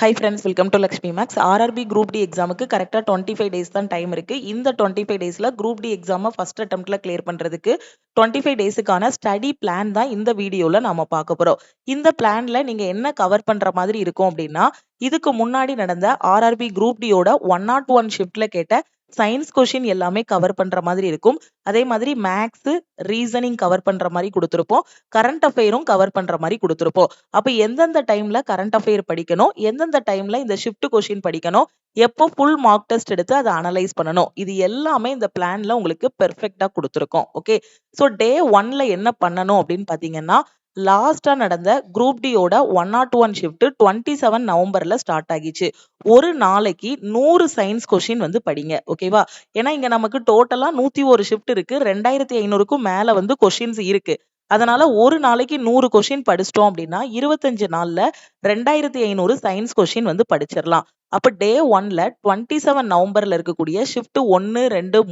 Hi friends, welcome to Lakshmi Max. RRB Group D எக்ஸாமுக்கு கரெக்டா 25 days தான் time இருக்கு. இந்த 25 daysல Group D எக்ஸாமை ஃபர்ஸ்ட் அட்டெம்ப்ட்ல கிளியர் பண்றதுக்கு 25 டேஸுக்கான ஸ்டடி பிளான் தான் இந்த வீடியோல நாம பார்க்க போறோம். இந்த பிளான்ல நீங்க என்ன கவர் பண்ற மாதிரி இருக்கும் அப்படின்னா, இதுக்கு முன்னாடி நடந்த RRB Group D யோட 101 ஷிஃப்ட்ல கேட்ட சயின்ஸ் கொஷின் எல்லாமே கவர் பண்ற மாதிரி இருக்கும். அதே மாதிரி மேக்ஸ், ரீசனிங் கவர் பண்ற மாதிரி கொடுத்திருப்போம். கரண்ட் அஃபேரும் கவர் பண்ற மாதிரி கொடுத்திருப்போம். அப்ப எந்தெந்த டைம்ல கரண்ட் அஃபேர் படிக்கணும், எந்தெந்த டைம்ல இந்த ஷிஃப்ட் கொஷின் படிக்கணும், எப்போ ஃபுல் மார்க் டெஸ்ட் எடுத்து அதை அனலைஸ் பண்ணணும், இது எல்லாமே இந்த பிளான்ல உங்களுக்கு பெர்ஃபெக்ட்டா கொடுத்திருக்கோம். ஓகே, ஸோ டே 1ல என்ன பண்ணணும் அப்படின்னு பாத்தீங்கன்னா, லாஸ்டா நடந்த குரூப் டியோட 101 ஷிஃப்ட் 27 நவம்பர்ல ஸ்டார்ட் ஆகிச்சு. ஒரு நாளைக்கு 100 சயின்ஸ் கொஷின் வந்து படிங்க. ஓகேவா? ஏன்னா இங்க நமக்கு டோட்டலா 101 ஷிஃப்ட் இருக்கு. 2500க்கும் மேல வந்து கொஷின்ஸ் இருக்கு. அதனால ஒரு நாளைக்கு 100 கொஷின் படிச்சிட்டோம் அப்படின்னா 25 நாள்ல 2500 சயின்ஸ் கொஷின் வந்து படிச்சிடலாம். அப்ப டே 1ல 27 நவம்பர்ல இருக்கக்கூடிய ஷிஃப்ட் 1, 2,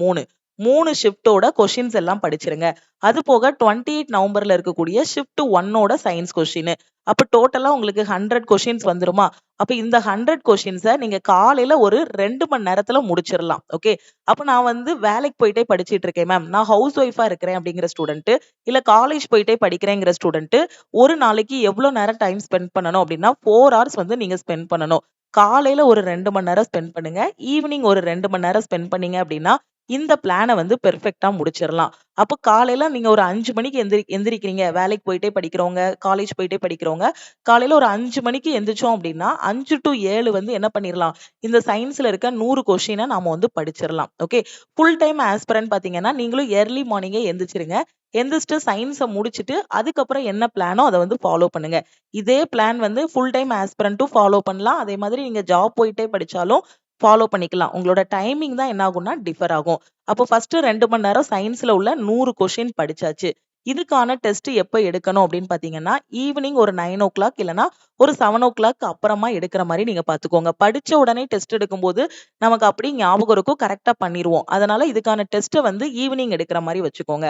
3 ஷிஃப்டோட கொஷின்ஸ் எல்லாம் படிச்சிருங்க. அது போக 28 நவம்பர்ல இருக்கக்கூடிய ஷிஃப்ட் 1ஓட சயின்ஸ் கொஷின். அப்ப டோட்டலா உங்களுக்கு 100 கொஷின்ஸ் வந்துருமா? அப்ப இந்த 100 கொஷின்ஸை நீங்க காலையில ஒரு 2 மணி நேரத்துல முடிச்சிடலாம். ஓகே, அப்ப நான் வந்து வேலைக்கு போயிட்டே படிச்சிட்டு இருக்கேன் மேம், நான் ஹவுஸ் ஒய்ஃபா இருக்கிறேன் அப்படிங்கிற ஸ்டூடெண்ட், இல்ல காலேஜ் போயிட்டே படிக்கிறேங்கிற ஸ்டூடெண்ட், ஒரு நாளைக்கு எவ்வளவு நேரம் டைம் ஸ்பெண்ட் பண்ணணும் அப்படின்னா 4 hours வந்து நீங்க ஸ்பெண்ட் பண்ணணும். காலையில ஒரு 2 மணி நேரம் ஸ்பெண்ட் பண்ணுங்க, ஈவினிங் ஒரு 2 மணி நேரம் ஸ்பெண்ட் பண்ணீங்க அப்படின்னா இந்த பிளானை வந்து பெர்ஃபெக்ட்டா முடிச்சிடலாம். அப்போ காலையில நீங்க ஒரு 5 மணிக்கு எந்திரிக்கிறீங்க, வேலைக்கு போயிட்டே படிக்கிறவங்க, காலேஜ் போயிட்டே படிக்கிறவங்க, காலையில ஒரு 5 மணிக்கு எந்திரிச்சோம் அப்படின்னா 5 to 7 வந்து என்ன பண்ணிடலாம், இந்த சயின்ஸ்ல இருக்க 100 கொஸ்டினை நாம வந்து படிச்சிடலாம். ஓகே, ஃபுல் டைம் ஆஸ்பிரண்ட் பாத்தீங்கன்னா நீங்களும் ஏர்லி மார்னிங்கே எந்திரிச்சிருங்க. எந்திரிச்சிட்டு சயின்ஸை முடிச்சுட்டு அதுக்கப்புறம் என்ன பிளானோ அதை வந்து ஃபாலோ பண்ணுங்க. இதே பிளான் வந்து ஃபுல் டைம் ஆஸ்பிரண்ட்டும் ஃபாலோ பண்ணலாம். அதே மாதிரி நீங்க ஜாப் போயிட்டே படிச்சாலும் ஃபாலோ பண்ணிக்கலாம். உங்களோட டைமிங் தான் என்ன ஆகும்னா டிஃபர் ஆகும். அப்போ ஃபர்ஸ்ட் 2 மணி நேரம் சயின்ஸ்ல உள்ள 100 கொஸ்டின் படிச்சாச்சு. இதுக்கான டெஸ்ட் எப்ப எடுக்கணும் அப்படின்னு பாத்தீங்கன்னா, ஈவினிங் ஒரு 9 o'clock இல்லைன்னா ஒரு 7 o'clock அப்புறமா எடுக்கிற மாதிரி நீங்க பாத்துக்கோங்க. படிச்ச உடனே டெஸ்ட் எடுக்கும்போது நமக்கு அப்படி ஞாபகம் இருக்கும், கரெக்டா பண்ணிடுவோம். அதனால இதுக்கான டெஸ்ட்டை வந்து ஈவினிங் எடுக்கிற மாதிரி வச்சுக்கோங்க.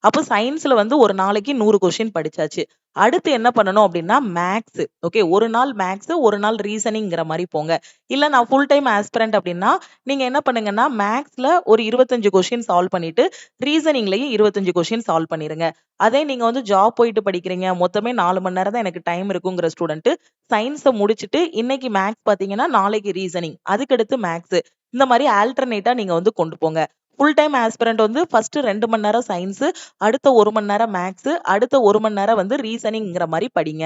அப்போ சயின்ஸ்ல வந்து ஒரு நாளைக்கு 100 கொஸ்டின் படிச்சாச்சு. அடுத்து என்ன பண்ணணும் அப்படின்னா மேக்ஸ். ஓகே, ஒரு நாள் மேக்ஸ், ஒரு நாள் ரீசனிங்கிற மாதிரி போங்க. இல்ல நான் ஃபுல் டைம் ஆஸ்பிரண்ட் அப்படின்னா நீங்க என்ன பண்ணுங்கன்னா மேக்ஸ்ல ஒரு 25 கொஸ்டின் சால்வ் பண்ணிட்டு ரீசனிங்லயும் 25 கொஸ்டின் சால்வ் பண்ணிருங்க. அதே நீங்க வந்து ஜாப் போயிட்டு படிக்கிறீங்க, மொத்தமே 4 மணி நேரம் தான் எனக்கு டைம் இருக்குங்கிற ஸ்டூடெண்ட் சயின்ஸை முடிச்சுட்டு இன்னைக்கு மேக்ஸ் பாத்தீங்கன்னா நாளைக்கு ரீசனிங், அதுக்கடுத்து மேக்ஸ், இந்த மாதிரி ஆல்டர்னேட்டா நீங்க வந்து கொண்டு போங்க. ஃபுல் டைம் ஆஸ்பிரண்ட் வந்து ஃபர்ஸ்ட் 2 மணி நேரம் சயின்ஸ், அடுத்த 1 மணி நேரம் மேக்ஸ், அடுத்த 1 மணி நேரம் வந்து ரீசனிங்கிற மாதிரி படிங்க.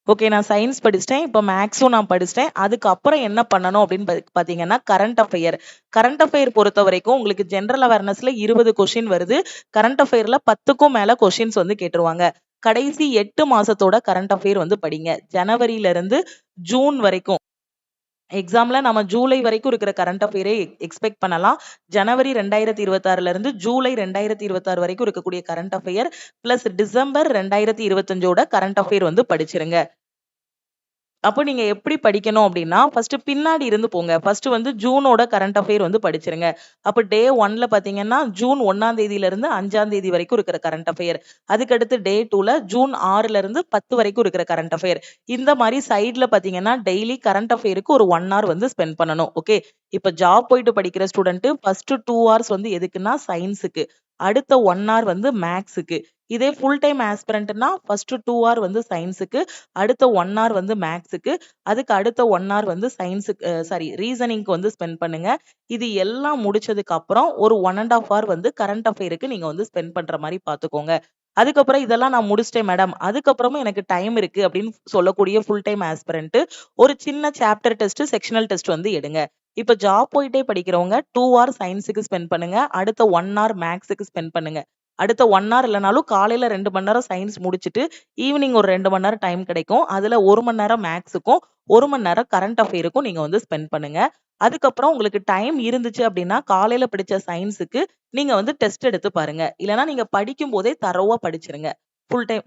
ஓகே, நான் சயின்ஸ் படிச்சிட்டேன், இப்போ மேக்ஸும் நான் படிச்சிட்டேன். அதுக்கப்புறம் என்ன பண்ணணும் அப்படின்னு பாத்தீங்கன்னா கரண்ட் அஃபேர். கரண்ட் அஃபேர் பொறுத்த வரைக்கும் உங்களுக்கு ஜெனரல் அவேர்னஸ்ல 20 கொஸ்டின் வருது. கரண்ட் அஃபேர்ல 10க்கும் மேல கொஸ்டின்ஸ் வந்து கேட்டுருவாங்க. கடைசி 8 மாசத்தோட கரண்ட் அஃபேர் வந்து படிங்க. ஜனவரியில இருந்து ஜூன் வரைக்கும். எக்ஸாம்ல நம்ம ஜூலை வரைக்கும் இருக்கிற கரண்ட் அஃபேரே எக்ஸ்பெக்ட் பண்ணலாம். ஜனவரி 2026ல இருந்து ஜூலை 2026 வரைக்கும் இருக்கக்கூடிய கரண்ட் அஃபேர் பிளஸ் டிசம்பர் 2025ஓட கரண்ட் அஃபேர் வந்து படிச்சிருங்க. அப்போ நீங்க எப்படி படிக்கணும் அப்படின்னா ஃபர்ஸ்ட் பின்னாடி இருந்து போங்க. ஃபர்ஸ்ட் வந்து ஜூனோட கரண்ட் அஃபேர் வந்து படிச்சிருங்க. அப்ப டே 1ல பாத்தீங்கன்னா ஜூன் 1ஆம் தேதியில இருந்து 5ஆம் தேதி வரைக்கும் இருக்கிற கரண்ட் அஃபேர். அதுக்கடுத்து டே 2ல ஜூன் 6ல இருந்து 10 வரைக்கும் இருக்கிற கரண்ட் அஃபேர். இந்த மாதிரி சைட்ல பாத்தீங்கன்னா டெய்லி கரண்ட் அஃபேருக்கு ஒரு 1 hour வந்து ஸ்பெண்ட் பண்ணணும். ஓகே, இப்ப ஜாப் போயிட்டு படிக்கிற ஸ்டூடெண்ட் ஃபர்ஸ்ட் 2 hours வந்து எதுக்குன்னா சயின்ஸுக்கு, அடுத்த 1 hour வந்து மேக்ஸுக்கு. இதே ஃபுல் டைம் ஆஸ்பிரண்ட்னா ஃபர்ஸ்ட் 2 hour வந்து சயின்ஸுக்கு, அடுத்த 1 hour வந்து மேக்ஸுக்கு, அதுக்கு அடுத்த 1 hour வந்து சயின்ஸுக்கு ரீசனிங்க்கு வந்து ஸ்பெண்ட் பண்ணுங்க. இது எல்லாம் முடிச்சதுக்கு அப்புறம் ஒரு 1.5 hour வந்து கரண்ட் அஃபேருக்கு நீங்க வந்து ஸ்பெண்ட் பண்ற மாதிரி பாத்துக்கோங்க. அதுக்கப்புறம் இதெல்லாம் நான் முடிச்சிட்டேன் மேடம், அதுக்கப்புறமும் எனக்கு டைம் இருக்கு அப்படின்னு சொல்லக்கூடிய ஃபுல் டைம் ஆஸ்பிரண்ட் ஒரு சின்ன சாப்டர் டெஸ்ட், செக்ஷனல் டெஸ்ட் வந்து எடுங்க. இப்ப ஜாப் போயிட்டே படிக்கிறவங்க 2 hour சயின்ஸுக்கு ஸ்பெண்ட் பண்ணுங்க, அடுத்த 1 hour மேக்ஸுக்கு ஸ்பெண்ட் பண்ணுங்க. அடுத்த 1 hour இல்லைனாலும் காலையில 2 மணி நேரம் சயின்ஸ் முடிச்சுட்டு ஈவினிங் ஒரு 2 மணி நேரம் டைம் கிடைக்கும். அதுல 1 மணி நேரம் மேக்ஸுக்கும் 1 மணி நேரம் கரண்ட் அஃபேருக்கும் நீங்க வந்து ஸ்பெண்ட் பண்ணுங்க. அதுக்கப்புறம் உங்களுக்கு டைம் இருந்துச்சு அப்படின்னா காலையில படிச்ச சயின்ஸுக்கு நீங்க வந்து டெஸ்ட் எடுத்து பாருங்க. இல்லைன்னா நீங்க படிக்கும் போதே தரோவா படிச்சிருங்க. ஃபுல் டைம்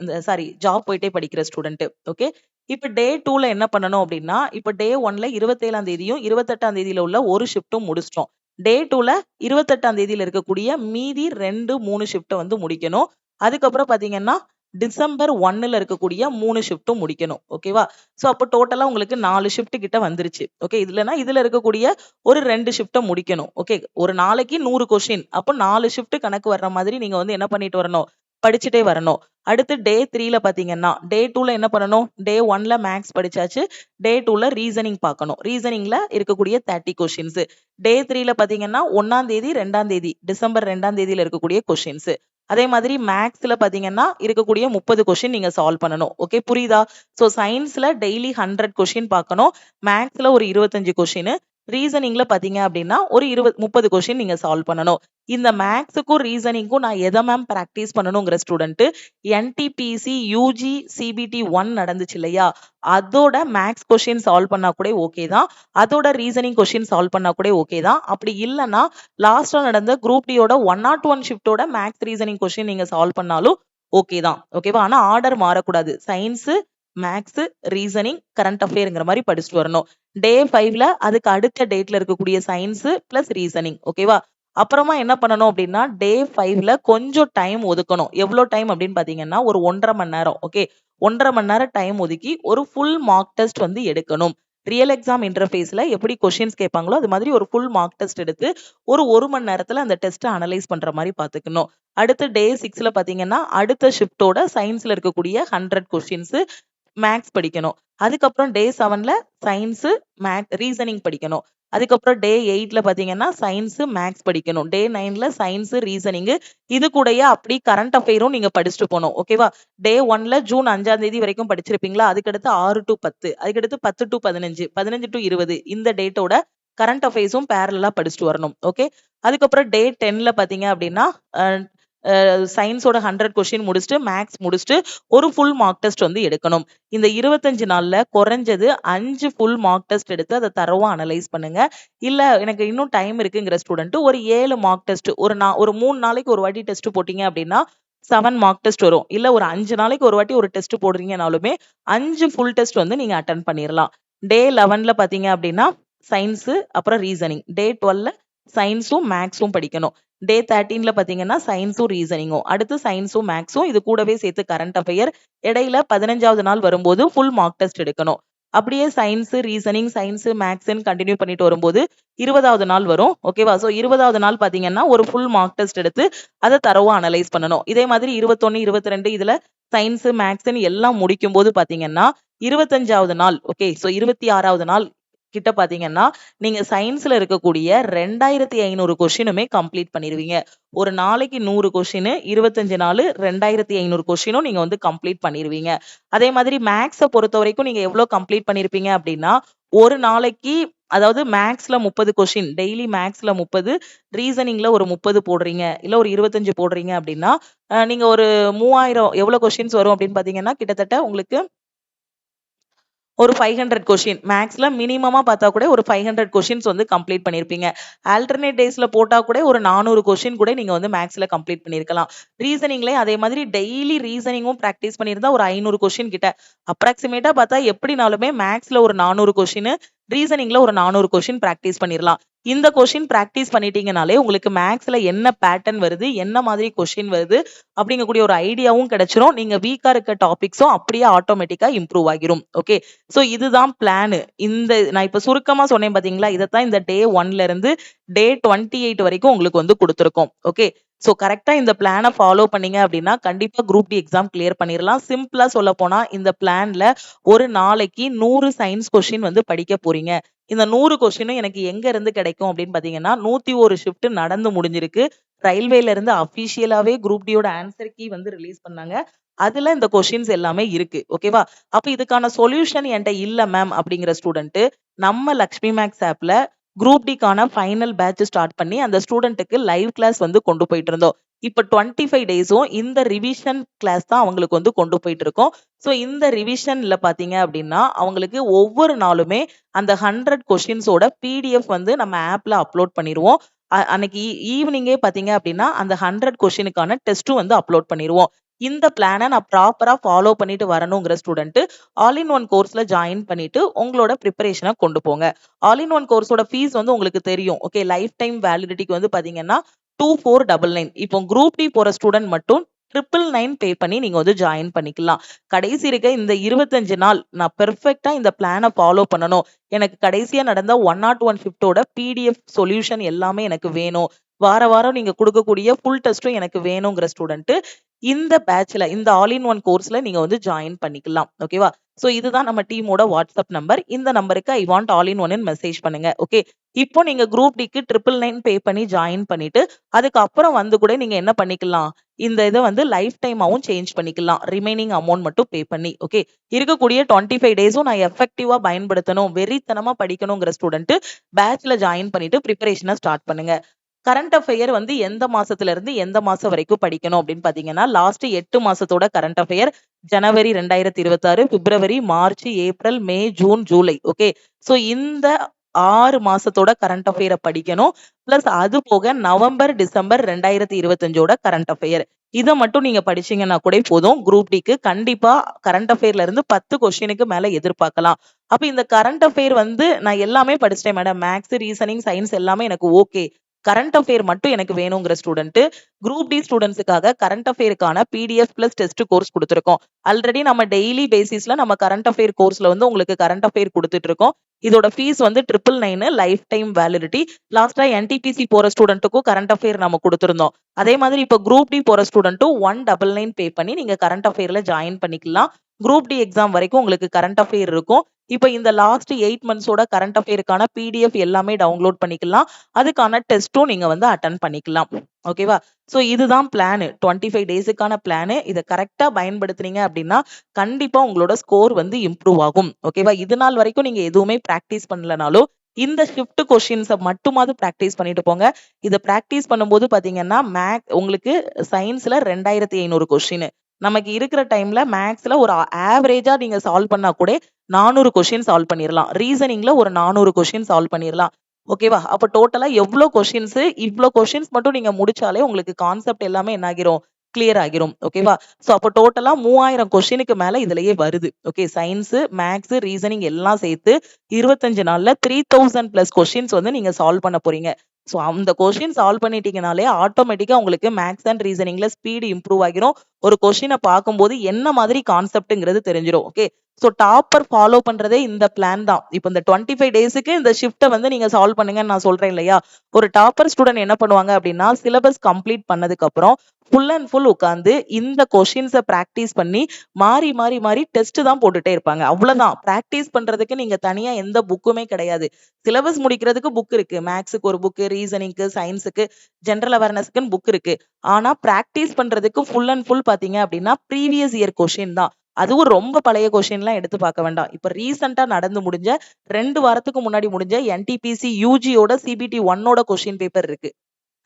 ஜாப் போயிட்டே படிக்கிற ஸ்டூடெண்ட். ஓகே, இப்ப டே 2ல என்ன பண்ணணும் அப்படின்னா, இப்ப டே 1ல 27ஆம் தேதியும் 28ஆம் தேதியில உள்ள ஒரு ஷிஃப்ட்டும் முடிச்சிட்டோம். டே 2ல 28ஆம் தேதியில இருக்கக்கூடிய மீதி 2, 3 ஷிஃப்ட்டை வந்து முடிக்கணும். அதுக்கப்புறம் பாத்தீங்கன்னா டிசம்பர் 1ல இருக்கக்கூடிய 3 ஷிஃப்ட்டும் முடிக்கணும். ஓகேவா? ஸோ அப்போ டோட்டலா உங்களுக்கு 4 ஷிஃப்ட் கிட்ட வந்துருச்சு. ஓகே. இதுல இருக்கக்கூடிய ஒரு 2 ஷிஃப்ட்ட முடிக்கணும். ஓகே. ஒரு நாளைக்கு 100 கொஸ்டின். அப்போ 4 ஷிஃப்ட் கணக்கு வர்ற மாதிரி நீங்க வந்து என்ன பண்ணிட்டு வரணும்? படிச்சுட்டே வரணும். அடுத்து டே 3ல பாத்தீங்கன்னா, டே 2ல என்ன பண்ணணும்? டே 1ல மேத்ஸ் படிச்சாச்சு. டே 2ல ரீசனிங் பார்க்கணும். ரீசனிங்ல இருக்கக்கூடிய 30 கொஸ்டின்ஸ். டே 3ல பாத்தீங்கன்னா 1ஆம் தேதி, 2ஆம் தேதி, டிசம்பர் 2ஆம் தேதியில இருக்கக்கூடிய கொஸ்டின்ஸ். அதே மாதிரி மேத்ஸ்ல பாத்தீங்கன்னா இருக்கக்கூடிய 30 கொஸ்டின் நீங்க சால்வ் பண்ணணும். ஓகே புரியுதா? சோ சயின்ஸ்ல டெய்லி 100 கொஸ்டின் பார்க்கணும். மேத்ஸ்ல ஒரு 25 கொஸ்டின். ரீசனிங்ல பாத்தீங்க அப்படின்னா ஒரு 30 கொஸ்டின் நீங்க சால்வ் பண்ணணும். இந்த மேத்ஸுக்கும் ரீசனிங்க்கும் நான் எதை மேம் பிராக்டிஸ் பண்ணணுங்கிற ஸ்டூடெண்ட் என்டிபிசி யூஜி சிபிடி 1 நடந்துச்சு இல்லையா? அதோட மேத்ஸ் கொஸ்டின் சால்வ் பண்ணா கூட ஓகே தான். அதோட ரீசனிங் கொஸ்டின் சால்வ் பண்ணா கூட ஓகே தான். அப்படி இல்லைன்னா லாஸ்டா நடந்த குரூப் டியோட 101 ஷிஃப்டோட மேத்ஸ் ரீசனிங் கொஸ்டின் நீங்க சால்வ் பண்ணாலும் ஓகே தான். ஓகேவா? ஆனா ஆர்டர் மாறக்கூடாது. சயின்ஸ், மேத்ஸ், ரீசனிங், கரண்ட் அஃபேர்ங்கிற மாதிரி படிச்சுட்டு வரணும். டே 5ல அதுக்கு அடுத்த டேட்ல இருக்கக்கூடிய சயின்ஸ் பிளஸ் ரீசனிங். ஓகேவா? அப்புறமா என்ன பண்ணணும் அப்படின்னா டே 5ல கொஞ்சம் டைம் ஒதுக்கணும். எவ்வளவு டைம் அப்படின்னு பாத்தீங்கன்னா ஒரு 1.5 மணி நேரம். ஓகே. 1.5 மணி நேரம் டைம் ஒதுக்கி ஒரு ஃபுல் மார்க் டெஸ்ட் வந்து எடுக்கணும். ரியல் எக்ஸாம் இன்டர்ஃபேஸ்ல எப்படி கொஸ்டின்ஸ் கேட்பாங்களோ அது மாதிரி ஒரு ஃபுல் மார்க் டெஸ்ட் எடுத்து ஒரு மணி நேரத்துல அந்த டெஸ்ட்டை அனலைஸ் பண்ற மாதிரி பாத்துக்கணும். அடுத்து டே 6ல பாத்தீங்கன்னா அடுத்த ஷிஃப்டோட சயின்ஸ்ல இருக்கக்கூடிய 100 கொஸ்டின்ஸ் மேத்ஸ் படிக்கணும். அதுக்கப்புறம் டே 7ல சயின்ஸ், ரீசனிங் படிக்கணும். அதுக்கப்புறம் டே 8ல பாத்தீங்கன்னா சயின்ஸ், மேத்ஸ் படிக்கணும். டே 9ல சயின்ஸ், ரீசனிங். இது கூடயே அப்படி கரண்ட் அஃபேரும் நீங்க படிச்சுட்டு போகணும். ஓகேவா? டே 1ல ஜூன் 5ஆம் தேதி வரைக்கும் படிச்சிருப்பீங்களா? அதுக்கடுத்து 6 to 10, அதுக்கடுத்து 10 to 15, 15 to 20 இந்த டேட்டோட கரண்ட் அஃபேர்ஸும் பேரலா படிச்சுட்டு வரணும். ஓகே. அதுக்கப்புறம் டே 10ல பாத்தீங்க அப்படின்னா சயின்ஸோட 100 கொஸ்டின் முடிச்சுட்டு மேத்ஸ் முடிச்சுட்டு ஒரு ஃபுல் மார்க் டெஸ்ட் வந்து எடுக்கணும். இந்த 25 நாள்ல குறைஞ்சது 5 ஃபுல் மார்க் டெஸ்ட் எடுத்து அதை தரவா அனலைஸ் பண்ணுங்க. இல்ல எனக்கு இன்னும் டைம் இருக்குங்கிற ஸ்டூடெண்ட் ஒரு 7 மார்க் டெஸ்ட் ஒரு 3 நாளைக்கு ஒரு வாட்டி டெஸ்ட் போட்டீங்க அப்படின்னா 7 மார்க் டெஸ்ட் வரும். இல்ல ஒரு 5 நாளைக்கு ஒரு வாட்டி ஒரு டெஸ்ட் போடுறீங்கனாலுமே 5 ஃபுல் டெஸ்ட் வந்து நீங்க அட்டெண்ட் பண்ணிடலாம். டே 11ல பாத்தீங்க அப்படின்னா சயின்ஸ் அப்புறம் ரீசனிங். டே 12ல சயின்ஸும் மேத்ஸும் படிக்கணும். டே 13ல பாத்தீங்கன்னா சயின்ஸும் ரீசனிங்கும். அடுத்து சயின்ஸும் மேத்ஸும் இது கூடவே சேர்த்து கரண்ட் அஃபேர். இடையில 15வது நாள் வரும்போது ஃபுல் மார்க் டெஸ்ட் எடுக்கணும். அப்படியே சயின்ஸ், ரீசனிங், சயின்ஸ், மேத்ஸ்ன்னு கண்டினியூ பண்ணிட்டு வரும்போது 20வது நாள் வரும். ஓகேவா? சோ 20வது நாள் பாத்தீங்கன்னா ஒரு ஃபுல் மார்க் டெஸ்ட் எடுத்து அதை தரவா அனலைஸ் பண்ணணும். இதே மாதிரி 21, 22 இதுல சயின்ஸ், மேத்ஸ்ன்னு எல்லாம் முடிக்கும் போது பாத்தீங்கன்னா 25வது நாள். ஓகே. சோ 26வது நாள் கிட்ட பாத்தீங்கன்னா நீங்க சயின்ஸ்ல இருக்கக்கூடிய 2500 கொஸ்டினுமே கம்ப்ளீட் பண்ணிருவீங்க. ஒரு நாளைக்கு 100 கொஸ்டின் 25 நாள் 2500 கொஸ்டினும் நீங்க வந்து கம்ப்ளீட் பண்ணிருவீங்க. அதே மாதிரி மேத்ஸ பொறுத்த வரைக்கும் நீங்க எவ்வளவு கம்ப்ளீட் பண்ணிருப்பீங்க அப்படின்னா ஒரு நாளைக்கு அதாவது மேத்ஸ்ல 30 கொஸ்டின் டெய்லி மேத்ஸ்ல 30, ரீசனிங்ல ஒரு 30 போடுறீங்க இல்ல ஒரு 25 போடுறீங்க அப்படின்னா நீங்க ஒரு 3000 எவ்வளவு கொஸ்டின்ஸ் வரும் அப்படின்னு பாத்தீங்கன்னா கிட்டத்தட்ட உங்களுக்கு ஒரு 500 கொஸ்டின் மேத்ஸ்ல மினிமமா பார்த்தா கூட ஒரு 500 கொஸ்டின்ஸ் வந்து கம்ப்ளீட் பண்ணிருப்பீங்க. ஆல்டர்னேட் டேஸ்ல போட்டா கூட ஒரு 400 கொஸ்டின் கூட நீங்க வந்து மேத்ஸ்ல கம்ப்ளீட் பண்ணிருக்கலாம். ரீசனிங்லயே அதே மாதிரி டெய்லி ரீசனிங்கும் பிராக்டிஸ் பண்ணியிருந்தா ஒரு 500 கொஸ்டின் கிட்ட அப்ராக்சிமேட்டா பார்த்தா எப்படினாலுமே மேத்ஸ்ல ஒரு 400 கொஸ்டின், ரீசனிங்ல ஒரு 400 கொஸ்டின் பிராக்டிஸ் பண்ணிடலாம். இந்த கொஸ்டின் பிராக்டிஸ் பண்ணிட்டீங்கனாலே உங்களுக்கு மேத்ஸ்ல என்ன பேட்டர்ன் வருது, என்ன மாதிரி கொஸ்டின் வருது அப்படிங்கக்கூடிய ஒரு ஐடியாவும் கிடைச்சிரும். நீங்க வீக்கா இருக்க டாபிக்ஸும் அப்படியே ஆட்டோமேட்டிக்கா இம்ப்ரூவ் ஆகிரும். ஓகே. சோ இதுதான் பிளான். நான் இப்ப சுருக்கமா சொன்னேன் பாத்தீங்களா? இதத்தான் இந்த டே 1ல இருந்து டே 28 வரைக்கும் உங்களுக்கு வந்து கொடுத்திருக்கோம். ஓகே. சோ கரெக்டா இந்த பிளானை ஃபாலோ பண்ணீங்க அப்படின்னா கண்டிப்பா குரூப் டி எக்ஸாம் கிளியர் பண்ணிடலாம். சிம்பிளா சொல்ல போனா இந்த பிளான்ல ஒரு நாளைக்கு 100 சயின்ஸ் கொஸ்டின் வந்து படிக்க போறீங்க. இந்த 100 கொஸ்டினும் எனக்கு எங்க இருந்து கிடைக்கும் அப்படின்னு பாத்தீங்கன்னா 101 ஷிஃப்ட் நடந்து முடிஞ்சிருக்கு. ரயில்வேல இருந்து அபிஷியலாவே குரூப் டியோட ஆன்சர் கீ வந்து ரிலீஸ் பண்ணாங்க. அதுல இந்த கொஸ்டின்ஸ் எல்லாமே இருக்கு. ஓகேவா? அப்ப இதுக்கான சொல்யூஷன் என்கிட்ட இல்ல மேம் அப்படிங்கிற ஸ்டூடெண்ட் நம்ம லக்ஷ்மி மேக்ஸ் ஆப்ல குரூப் டிக்கான ஃபைனல் பேட்ச் ஸ்டார்ட் பண்ணி அந்த ஸ்டூடெண்ட்டுக்கு லைவ் கிளாஸ் வந்து கொண்டு போயிட்டு இருந்தோம். இப்ப 25 டேஸும் இந்த ரிவிஷன் கிளாஸ் தான் அவங்களுக்கு வந்து கொண்டு போயிட்டு இருக்கோம். சோ இந்த ரிவிஷன்ல பாத்தீங்க அப்படின்னா அவங்களுக்கு ஒவ்வொரு நாளுமே அந்த 100 கொஸ்டின்ஸோட பிடிஎஃப் வந்து நம்ம ஆப்ல அப்லோட் பண்ணிடுவோம். அன்னைக்கு ஈவினிங்கே பாத்தீங்க அப்படின்னா அந்த 100 கொஸ்டினுக்கான டெஸ்ட்டும் வந்து அப்லோட் பண்ணிடுவோம். இந்த பிளானை நான் ப்ராப்பரா ஃபாலோ பண்ணிட்டு வரணுங்கிற ஸ்டூடெண்ட் ஆல் இன் ஒன் கோர்ஸ்ல ஜாயின் பண்ணிட்டு உங்களோட ப்ரிப்பரேஷனை கொண்டு போங்க. ஆல் இன் ஒன் கோர்ஸோட ஃபீஸ் வந்து உங்களுக்கு தெரியும். ஓகே. லைஃப் டைம் வேலிடிட்டிக்கு வந்து பாத்தீங்கன்னா 2499. இப்போ குரூப் டி போற ஸ்டூடெண்ட் மட்டும் 999 பே பண்ணி நீங்க வந்து ஜாயின் பண்ணிக்கலாம். கடைசி இருக்க இந்த 25 நாள் நான் பெர்ஃபெக்ட்டா இந்த பிளான ஃபாலோ பண்ணணும். எனக்கு கடைசியா நடந்த 101 ஷிஃப்ட்டோட பிடிஎஃப் சொல்யூஷன் எல்லாமே எனக்கு வேணும். வாரம் நீங்க குடுக்கக்கூடிய ஃபுல் டெஸ்ட்டும் எனக்கு வேணுங்கிற ஸ்டூடண்ட் இந்த பேட்ச்ல இந்த ஆல் இன் ஒன் கோர்ஸ்ல நீங்க வந்து ஜாயின் பண்ணிக்கலாம். ஓகேவா? சோ இதுதான் நம்ம டீமோட வாட்ஸ்அப் நம்பர். இந்த நம்பருக்கு ஐ வாண்ட் ஆல் இன் ஒன்னு மெசேஜ் பண்ணுங்க. ஓகே. இப்போ நீங்க குரூப் டிக்கு 999 பே பண்ணி ஜாயின் பண்ணிட்டு அதுக்கப்புறம் வந்து கூட நீங்க என்ன பண்ணிக்கலாம்? இந்த இத வந்து லைஃப் டைமாவும் சேஞ்ச் பண்ணிக்கலாம். ரிமைனிங் அமௌண்ட் மட்டும் பே பண்ணி. ஓகே. இருக்கக்கூடிய 25 டேஸும் நான் எஃபெக்டிவா பயன்படுத்தணும், வெறித்தனமா படிக்கணுங்கிற ஸ்டூடண்ட் பேட்ச்ல ஜாயின் பண்ணிட்டு பிரிப்பரேஷன ஸ்டார்ட் பண்ணுங்க. கரண்ட் அஃபேர் வந்து எந்த மாசத்துல இருந்து எந்த மாசம் வரைக்கும் படிக்கணும் அப்படின்னு பாத்தீங்கன்னா, லாஸ்ட் 8 மாசத்தோட கரண்ட் அஃபேர் ஜனவரி 2026, பிப்ரவரி, மார்ச், ஏப்ரல், மே, ஜூன், ஜூலை. ஓகே. சோ இந்த 6 மாசத்தோட கரண்ட் அஃபேர படிக்கணும். பிளஸ் அது போக நவம்பர், டிசம்பர் 2025ஓட கரண்ட் அஃபேர். இத மட்டும் நீங்க படிச்சீங்கன்னா கூட போதும். குரூப் டிக்கு கண்டிப்பா கரண்ட் அஃபேர்ல இருந்து 10 கொஸ்டினுக்கு மேல எதிர்பார்க்கலாம். அப்ப இந்த கரண்ட் அஃபேர் வந்து நான் எல்லாமே படிச்சிட்டேன் மேடம். மேத்ஸ், ரீசனிங், சயின்ஸ் எல்லாமே எனக்கு ஓகே. கரண்ட் அஃபேர் மட்டும் எனக்கு வேணுங்கிற ஸ்டூடண்ட் குரூப் டி ஸ்டூடெண்ட்ஸுக்காக கரண்ட் அஃபேருக்கான பிடிஎஃப் பிளஸ் டெஸ்ட் கோர்ஸ் கொடுத்துருக்கோம். ஆல்ரெடி நம்ம டெய்லி பேசிஸ்ல நம்ம கரண்ட் அஃபேர் கோர்ஸ்ல வந்து உங்களுக்கு கரண்ட் அஃபேர் கொடுத்துட்டு இருக்கோம். இதோட ஃபீஸ் வந்து 999 லைஃப் டைம் வேலிடிட்டி. லாஸ்டா என்டிபிசி போற ஸ்டூடெண்ட்டுக்கும் கரண்ட் அஃபேர் நம்ம கொடுத்திருந்தோம். அதே மாதிரி இப்ப குரூப் டி போற ஸ்டூடெண்ட்டும் 199 பே பண்ணி நீங்க கரண்ட் அஃபேர்ல ஜாயின் பண்ணிக்கலாம். குரூப் டி எக்ஸாம் வரைக்கும் உங்களுக்கு கரண்ட் அஃபேர் இருக்கும். இப்ப இந்த லாஸ்ட் 8 மந்த்ஸோட கரண்ட் அஃபேருக்கான பிடிஎஃப் எல்லாமே டவுன்லோட் பண்ணிக்கலாம். அதுக்கான டெஸ்ட்டும் நீங்க வந்து அட்டெண்ட் பண்ணிக்கலாம். ஓகேவா? சோ இதுதான் பிளான். 25 டேஸுக்கான பிளான். இத கரெக்ட்டா பயன்படுத்துனீங்க அப்படின்னா கண்டிப்பா உங்களோட ஸ்கோர் வந்து இம்ப்ரூவ் ஆகும். ஓகேவா? இது நாள் வரைக்கும் நீங்க எதுவுமே பிராக்டிஸ் பண்ணலனாலும் இந்த ஷிஃப்ட் கொஸ்டின்ஸ மட்டுமாவது பிராக்டிஸ் பண்ணிட்டு போங்க. இத பிராக்டிஸ் பண்ணும்போது பாத்தீங்கன்னா உங்களுக்கு சயின்ஸ்ல 2500 கொஸ்டின். நமக்கு இருக்கிற டைம்ல மேத்ஸ்ல ஒரு ஆவரேஜா நீங்க சால்வ் பண்ணா கூட 400 கொஸ்டின் சால்வ் பண்ணிரலாம். ரீசனிங்ல ஒரு 400 கொஸ்டின் சால்வ் பண்ணிரலாம். ஓகேவா? அப்ப டோட்டலா எவ்ளோ கொஸ்டின்ஸ் இவ்ளோ கொஸ்டின்ஸ் மட்டும் நீங்க முடிச்சாலே உங்களுக்கு கான்செப்ட் எல்லாமே என்ன ஆகிரும்? கிளியர் ஆகிரும். ஓகேவா? சோ அப்ப டோட்டலா 3000 கொஸ்டினுக்கு மேல இதுலயே வருது. ஓகே. சயின்ஸ், மேத்ஸ், ரீசனிங் எல்லாம் சேர்த்து 25 நாள்ல 3000 பிளஸ் கொஸ்டின்ஸ் வந்து நீங்க சால்வ் பண்ண போறீங்க. சோ அந்த கொஸ்டின் சால்வ் பண்ணிட்டீங்கனாலே ஆட்டோமேட்டிக்கா உங்களுக்கு மேத்ஸ் அண்ட் ரீசனிங்ல ஸ்பீடு இம்ப்ரூவ் ஆகிரும். ஒரு கொஸ்டின பார்க்கும்போது என்ன மாதிரி கான்செப்ட்ங்கிறது தெரிஞ்சிரும். ஓகே. சோ டாப்பர் ஃபாலோ பண்றதே இந்த பிளான் தான். இப்ப இந்த 25 டேஸ்க்கு இந்த ஷிஃப்ட்ட வந்து நீங்க சால்வ் பண்ணுங்கன்னு நான் சொல்றேன் இல்லையா? ஒரு டாப்பர் ஸ்டூடண்ட் என்ன பண்ணுவாங்க அப்படின்னா, சிலபஸ் கம்ப்ளீட் பண்ணதுக்கு அப்புறம் ஃபுல் அண்ட் ஃபுல் உட்கார்ந்து இந்த கொஸ்டின்ஸ பிராக்டிஸ் பண்ணி மாறி டெஸ்ட் தான் போட்டுட்டே இருப்பாங்க. அவ்வளவுதான். பிராக்டிஸ் பண்றதுக்கு நீங்க தனியா எந்த புக்குமே கிடையாது. சிலபஸ் முடிக்கிறதுக்கு புக் இருக்கு. மேத்ஸ்க்கு ஒரு புக், ரீசனிங்க்கு, சயின்ஸ்க்கு, ஜெனரல் அவேர்னஸ்க்குன்னு புக் இருக்கு. ஆனா பிராக்டிஸ் பண்றதுக்கு ஃபுல் அண்ட் ஃபுல் பாத்தீங்க அப்படின்னா ப்ரீவியஸ் இயர் கொஸ்டின் தான். அதுவும் ரொம்ப பழைய கொஸ்டின்லாம் எடுத்து பார்க்க வேண்டாம். இப்ப ரீசென்ட்டா நடந்து முடிஞ்ச 2 வாரத்துக்கு முன்னாடி முடிஞ்ச என்டிபிசி யூஜியோட சிபிடி 1ஓட கொஸ்டின் பேப்பர் இருக்கு.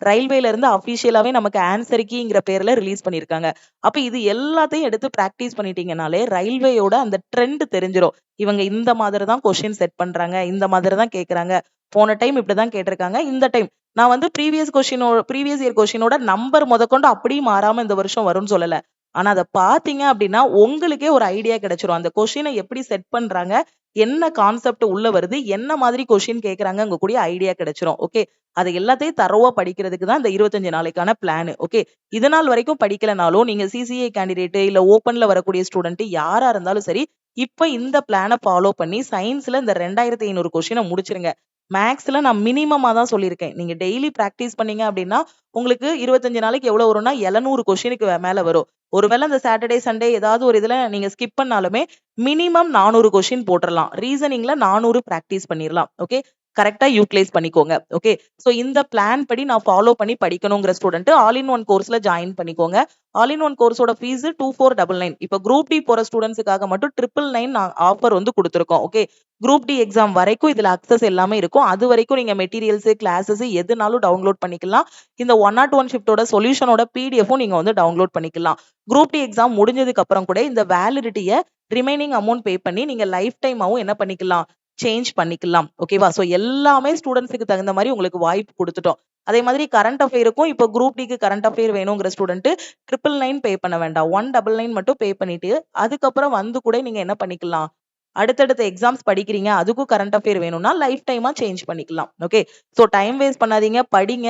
ரயில்வேல இருந்து அபிஷியலாவே நமக்கு ஆன்சர் கீங்கிற பேர்ல ரிலீஸ் பண்ணியிருக்காங்க. அப்ப இது எல்லாத்தையும் எடுத்து பிராக்டிஸ் பண்ணிட்டீங்கனாலே ரயில்வேயோட அந்த ட்ரெண்ட் தெரிஞ்சிரும். இவங்க இந்த மாதிரி தான் கொஸ்டின் செட் பண்றாங்க. இந்த மாதிரி தான் கேட்கறாங்க. போன டைம் இப்படிதான் கேட்டிருக்காங்க. இந்த டைம் நான் வந்து ப்ரீவியஸ் இயர் கொஸ்டினோட நம்பர் முதற்கொண்டு அப்படியே மாறாம இந்த வருஷம் வரும்னு சொல்லல. ஆனா அத பார்த்தீங்க அப்படின்னா உங்களுக்கே ஒரு ஐடியா கிடைச்சிரும். அந்த கொஸ்டினை எப்படி செட் பண்றாங்க? என்ன கான்செப்ட் உள்ள வருது? என்ன மாதிரி கொஸ்டின் கேட்கறாங்கங்க கூடிய ஐடியா கிடைச்சிரும். ஓகே. அத எல்லாத்தையும் தரோவா படிக்கிறதுக்கு தான் இந்த 25 நாளைக்கான பிளான். ஓகே. இது நாள் வரைக்கும் படிக்கலனாலும் நீங்க சிசிஏ கேண்டிடேட் இல்ல ஓப்பன்ல வரக்கூடிய ஸ்டூடண்ட் யாரா இருந்தாலும் சரி, இப்ப இந்த பிளான ஃபாலோ பண்ணி சயின்ஸ்ல இந்த 2500 கொஸ்டின முடிச்சிருங்க. மேத்ஸ்ல நான் மினிமமா தான் சொல்லியிருக்கேன். நீங்க டெய்லி பிராக்டிஸ் பண்ணீங்க அப்படின்னா, உங்களுக்கு 25 நாளைக்கு எவ்வளவு வரும்னா 700 கொஸ்டினுக்கு மேல வரும். ஒருவேளை அந்த சாட்டர்டே, சண்டே ஏதாவது ஒரு இதுல நீங்க ஸ்கிப் பண்ணாலுமே மினிமம் 400 கொஸ்டின் போட்டுறலாம். ரீசனிங்ல 400 பிராக்டிஸ் பண்ணிரலாம். ஓகே. கரெக்ட்டா யூட்டிலைஸ் பண்ணிக்கோங்க. ஓகே. சோ இந்த பிளான் படி நான் ஃபாலோ பண்ணி படிக்கணுங்கிற ஸ்டூடண்ட் ஆல் இன் ஒன் கோர்ஸ்ல ஜாயின் பண்ணிக்கோங்க. ஆல் இன் ஒன் கோர்ஸோட ஃபீஸ் 2499. இப்ப குரூப் டி போற ஸ்டூடண்ட்ஸ்க்காக மட்டும் 999 ஆஃபர் வந்து குடுத்துருக்கோம். ஓகே. குரூப் டி எக்ஸாம் வரைக்கும் இதுல அக்சஸ் எல்லாமே இருக்கும். அது வரைக்கும் நீங்க மெட்டீரியல்ஸ், கிளாஸஸ் எதுனாலும் டவுன்லோட் பண்ணிக்கலாம். இந்த 101 ஷிஃப்ட்டோட சொல்யூஷனோட பிடிஎஃப்பும் நீங்க வந்து டவுன்லோட் பண்ணிக்கலாம். குரூப் டி எக்ஸாம் முடிஞ்சதுக்கு அப்புறம் கூட இந்த வேலிடிட்டிய ரிமைனிங் அமௌண்ட் பே பண்ணி நீங்க லைஃப் டைமாவும் என்ன பண்ணிக்கலாம்? சேஞ்ச் பண்ணிக்கலாம். ஓகேவா? சோ எல்லாமே ஸ்டூடண்ட்ஸ்க்கு தகுந்த மாதிரி உங்களுக்கு வாய்ப்பு குடுத்துட்டோம். அதே மாதிரி கரண்ட் அஃபேருக்கும் இப்ப குரூப் டிக்கு கரண்ட் அஃபேர் வேணுங்கிற ஸ்டூடண்ட் 999 பே பண்ண வேண்டாம். 199 மட்டும் பே பண்ணிட்டு அதுக்கப்புறம் வந்து கூட நீங்க என்ன பண்ணிக்கலாம்? அடுத்தடுத்த எக்ஸாம்ஸ் படிக்கிறீங்க, அதுக்கும் கரண்ட் அஃபேர் வேணும்னா லைஃப் டைமா சேஞ்ச் பண்ணிக்கலாம். ஓகே. ஸோ டைம் வேஸ்ட் பண்ணாதீங்க, படிங்க.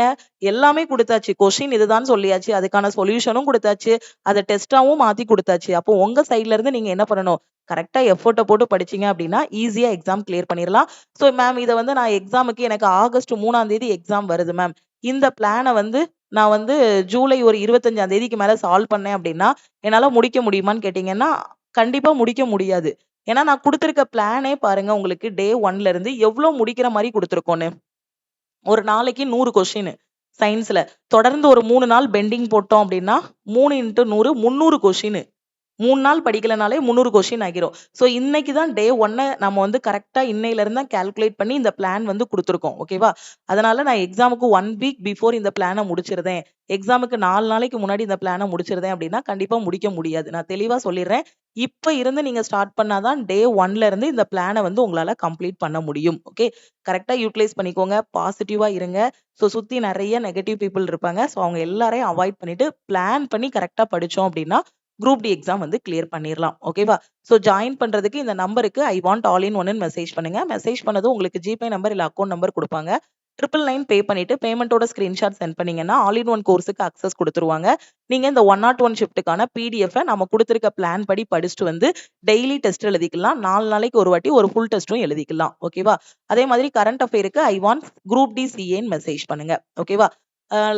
எல்லாமே குடுத்தாச்சு. கொஸ்டின் இதுதான் சொல்லியாச்சு. அதுக்கான சொல்யூஷனும் குடுத்தாச்சு. அத டெஸ்ட்டாவும் மாத்தி குடுத்தாச்சு. அப்போ உங்க சைட்ல இருந்து நீங்க என்ன பண்ணணும்? கரெக்ட்டா எஃபோர்ட்ட போட்டு படிச்சீங்க அப்படின்னா, ஈஸியா எக்ஸாம் கிளியர் பண்ணிரலாம். ஸோ மேம் இத வந்து நான் எக்ஸாமுக்கு எனக்கு ஆகஸ்ட் 3ஆம் தேதி எக்ஸாம் வருது மேம். இந்த பிளான வந்து நான் வந்து ஜூலை ஒரு 25ஆம் தேதிக்கு மேல சால்வ் பண்ணேன் அப்படின்னா, என்னால முடிக்க முடியுமான்னு கேட்டீங்கன்னா, கண்டிப்பா முடிக்க முடியாது. ஏன்னா நான் குடுத்திருக்க பிளானே பாருங்க உங்களுக்கு டே 1ல இருந்து எவ்ளோ முடிக்கிற மாரி குடுத்துருக்கோன்னு. ஒரு நாளைக்கு 100 கொஸ்டின் சயின்ஸ்ல. தொடர்ந்து ஒரு 3 நாள் பெண்டிங் போட்டோம் அப்படின்னா, 3 இன்டு 100 300 கொஸ்டின். 3 நாள் படிக்கலனாலே 300 கொஸ்டின் ஆகிரும். ஸோ இன்னைக்கு தான் டே 1 நம்ம வந்து கரெக்ட்டா இன்னையிலருந்து தான் கால்குலேட் பண்ணி இந்த பிளான் வந்து குடுத்துருக்கோம். ஓகேவா? அதனால நான் எக்ஸாமுக்கு 1 வீக் பிஃபோர் இந்த பிளான முடிச்சிருதேன். எக்ஸாமுக்கு 4 நாளைக்கு முன்னாடி இந்த பிளான முடிச்சிருதேன் அப்படின்னா, கண்டிப்பா முடிக்க முடியாது. நான் தெளிவா சொல்லிர்றேன். இப்ப இருந்து நீங்க ஸ்டார்ட் பண்ணா தான் டே 1ல இருந்து இந்த பிளான வந்து உங்களால கம்ப்ளீட் பண்ண முடியும். ஓகே. கரெக்ட்டா யூட்டிலைஸ் பண்ணிக்கோங்க. பாசிட்டிவா இருங்க. ஸோ சுத்தி நெறைய நெகட்டிவ் பீப்பிள் இருப்பாங்க. ஸோ அவங்க எல்லாரையும் அவாய்ட் பண்ணிட்டு பிளான் பண்ணி கரெக்ட்டா படிச்சோம் அப்படின்னா, குரூப் டி எக்ஸாம் வந்து கிளியர் பண்ணிரலாம். ஓகேவா? ஸோ ஜாயின் பண்றதுக்கு இந்த நம்பருக்கு ஐ வாண்ட் ஆல் இன் ஒன்ன்னு மெசேஜ் பண்ணுங்க. மெசேஜ் பண்ணதும் உங்களுக்கு ஜிபே நம்பர் இல்ல அக்கவுண்ட் நம்பர் குடுப்பாங்க. 999 பே பண்ணிட்டு பேமெண்ட்டோட ஸ்கிரீன்ஷாட் சென்ட் பண்ணீங்கன்னா, ஆல் இன் ஒன் கோர்ஸ்க்கு அக்சஸ் குடுத்துருவாங்க. நீங்க இந்த 101 ஷிஃப்ட்க்கான பிடிஎஃப்ப நம்ம குடுத்திருக்க பிளான் படி படிச்சுட்டு வந்து டெய்லி டெஸ்ட் எழுதிக்கலாம். 4 நாளைக்கு ஒரு வாட்டி ஒரு ஃபுல் டெஸ்ட்டும் எழுதிக்கலாம். ஓகேவா? அதே மாதிரி கரண்ட் அஃபேருக்கு ஐ வாண்ட் குரூப் டி சிஏன்னு மெசேஜ் பண்ணுங்க. ஓகேவா?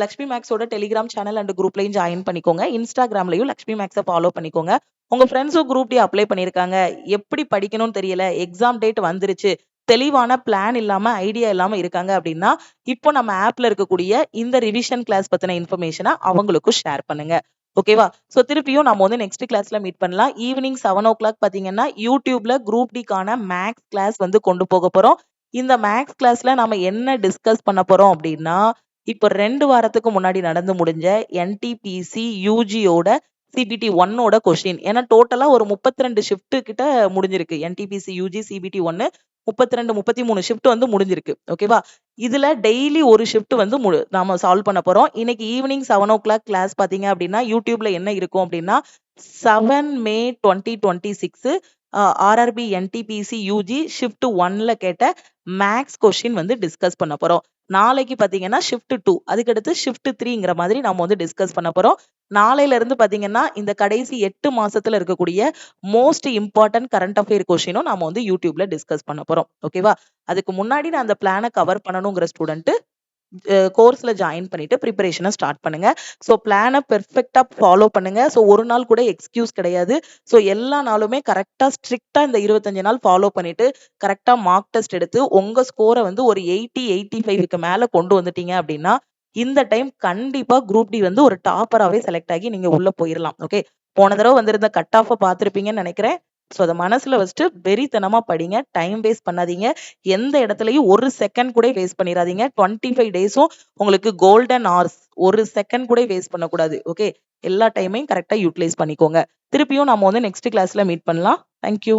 லக்ஷ்மி மேக்ஸோட டெலிகிராம் சேனல் அண்ட் குரூப்லயும் ஜாயின் பண்ணிக்கோங்க. இன்ஸ்டாகிராம்லயும் லக்ஷ்மி மேக்ஸ ஃபாலோ பண்ணிக்கோங்க. உங்க ஃப்ரெண்ட்ஸும் குரூப் டி அப்ளை பண்ணியிருக்காங்க. எப்படி படிக்கணும்னு தெரியல. எக்ஸாம் டேட் வந்துருச்சு. தெளிவான பிளான் இல்லாம, ஐடியா இல்லாம இருக்காங்க அப்படின்னா, இப்போ நம்ம ஆப்ல இருக்கக்கூடிய இந்த ரிவிஷன் கிளாஸ் பத்தின இன்ஃபர்மேஷன அவங்களுக்கும் ஷேர் பண்ணுங்க. ஓகேவா? சோ திருப்பியும் நம்ம வந்து நெக்ஸ்ட் கிளாஸ்ல மீட் பண்ணலாம். ஈவினிங் 7:00 பாத்தீங்கன்னா, யூடியூப்ல குரூப் டிக்கான மேக்ஸ் கிளாஸ் வந்து கொண்டு போக போறோம். இந்த மேக்ஸ் கிளாஸ்ல நாம என்ன டிஸ்கஸ் பண்ண போறோம் அப்படின்னா, இப்ப 2 வாரத்துக்கு முன்னாடி நடந்து முடிஞ்ச என்டிபிசி யூஜியோட சிபிடி 1ஓட கொஸ்டின். ஏன்னா டோட்டலா ஒரு 32 ஷிஃப்ட் கிட்ட முடிஞ்சிருக்கு. என்டிபிசி யூஜி சிபிடி 1 32, 33 ஷிஃப்ட் வந்து முடிஞ்சிருக்கு. ஓகேவா? இதுல டெய்லி ஒரு ஷிஃப்ட் வந்து நாம சால்வ் பண்ண போறோம். இன்னைக்கு ஈவினிங் 7:00 கிளாஸ் பாத்தீங்க அப்படின்னா, யூடியூப்ல என்ன இருக்கும் அப்படின்னா, 7 மே 2026 ஆர்ஆர்பி என்டிபிசி யூஜி ஷிஃப்ட் 1ல கேட்ட மேக்ஸ் கொஸ்டின் வந்து டிஸ்கஸ் பண்ண போறோம். நாளைக்கு பாத்தீங்கன்னா ஷிஃப்ட் 2 அதுக்கடுத்து ஷிஃப்ட் 3ங்கிற மாதிரி நாம வந்து டிஸ்கஸ் பண்ண போறோம். நாளையில இருந்து பாத்தீங்கன்னா, இந்த கடைசி 8 மாசத்துல இருக்கக்கூடிய மோஸ்ட் இம்பார்ட்டன்ட் கரண்ட் அஃபேர் கொஸ்டினும் நாம வந்து யூடியூப்ல டிஸ்கஸ் பண்ண போறோம். ஓகேவா? அதுக்கு முன்னாடி நான் அந்த பிளான கவர் பண்ணணுங்கிற ஸ்டூடெண்ட் கோர்ஸ்ல ஜாயின் பண்ணிட்டு பிரிப்பரேஷன ஸ்டார்ட் பண்ணுங்க. சோ பிளான பெர்ஃபெக்ட்டா ஃபாலோ பண்ணுங்க. சோ ஒரு நாள் கூட எக்ஸ்கியூஸ் கிடையாது. சோ எல்லா நாளுமே கரெக்ட்டா ஸ்ட்ரிக்ட்டா இந்த 25 நாள் ஃபாலோ பண்ணிட்டு, கரெக்ட்டா மார்க் டெஸ்ட் எடுத்து உங்க ஸ்கோர வந்து ஒரு 80, 85க்கு மேல கொண்டு வந்துட்டீங்க அப்படின்னா, இந்த டைம் கண்டிப்பா குரூப் டி வந்து ஒரு டாப்பராவே செலக்ட் ஆகி நீங்க உள்ள போயிரலாம். ஓகே. போன தடவ வந்திருந்த கட் ஆஃப பார்த்திருப்பீங்கன்னு நெனைக்கிறேன். சோ அத மனசுல வச்சுட்டு வெறித்தனமா படிங்க. டைம் வேஸ்ட் பண்ணாதீங்க. எந்த இடத்துலயும் 1 செகண்ட் கூட வேஸ்ட் பண்ணிறாதீங்க. 25 டேஸும் உங்களுக்கு கோல்டன் ஹார்ஸ். 1 செகண்ட் கூட வேஸ்ட் பண்ணக்கூடாது. ஓகே. எல்லா டைமையும் கரெக்ட்டா யூட்டிலைஸ் பண்ணிக்கோங்க. திருப்பியும் நம்ம வந்து நெக்ஸ்ட் கிளாஸ்ல மீட் பண்ணலாம். Thank you.